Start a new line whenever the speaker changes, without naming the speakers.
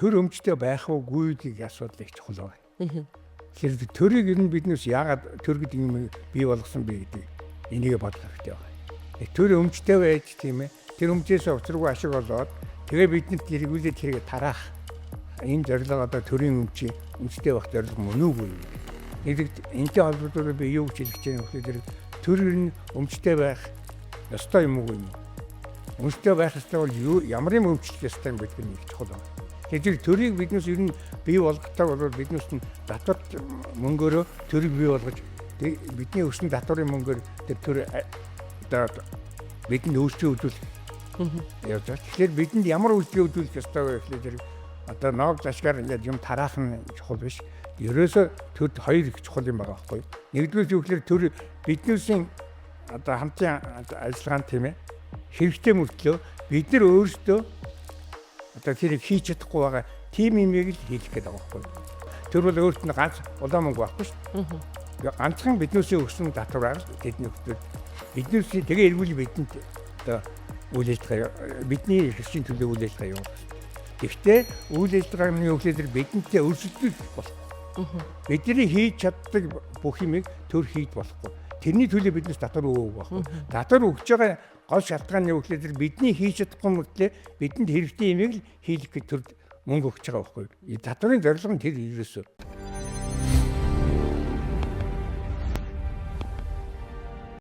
төр өмчтэй байх уугүй гэдэг асуудал их чухал байна. Тэгэхээр төрийг ер нь биднээс яагаад төр гэдэг юм бий болгосон бэ гэдэг энийг бодох хэрэгтэй байна. Төр өмчтэй байж тийм ээ. Тэр өмчөөс учиргүй ашиг олоод тэгээ биднэрт хэрэгүүлээд тэрийг тараах энэ зорилго одоо төрийн өмчтэй байх зорилго мөн үгүй. Энэтэй холбоотой би юу гэж хэлэх гэж байна вэ гэхээр төр ер нь өмчтэй байх ёстой юм уу юм. Өмчтэй байх ёстой бол ямар юм өмчлөх ёстой юм гэдэг нь их чухал байна. Тэгэхээр төрийг биднээс ер нь бий болгохтой бол биднээс нь татвар мөнгөөрөө төрийг бий болгож бидний өссөн татварын мөнгөөр тэр төр одоо бидний өөрсдөө хөдөлгөх явж байгаа. Тэгэхээр бидэнд ямар үйлчлэг хөдөлгөх ёстой вэ гэхээр одоо ноог зашгаар ингээд юм тараах нь чухал биш. Ерөөсөө төрд хоёр их чухал юм байгаа байхгүй. Нэгдүгээр юу гэхээр төр биднээсийн одоо хамтын ажиллагаанд тийм ээ хэрэгтэй мөртлөө бид нар өөрсдөө одоо тэрийг хийж чадахгүй байгаа тийм юмыг л хийх гэдэг байгаа байхгүй. Тэр бол өөрт нь ганц улаан мөнгө байхгүй шүү дээ. Ганцхан биднээсээ өгсөн татвараар тэдний хөдөлж биднээсээ тэгээ эргүүл бидэнд одоо үйл ажиллагаа бидний хэрэгслийн төлөө үйл ажиллагаа явуулах. Гэхдээ үйл ажиллагааны өглөөдөр бидэнтэй өрсөлдөх болохгүй. Бидний хийж чаддаг бүх юмыг төр хийж болохгүй. Тэрний төлөө биднээс татвар өгөөг байхгүй. Татвар өгж байгаа гол шалтгааны өглөөдөр бидний хийж чадахгүй мөртлөө бидэнд хэрэгтэй юмыг л хийх гэж төр мөнгө өгч байгаа байхгүй. Татварын зорилго нь тэр ерөөсөө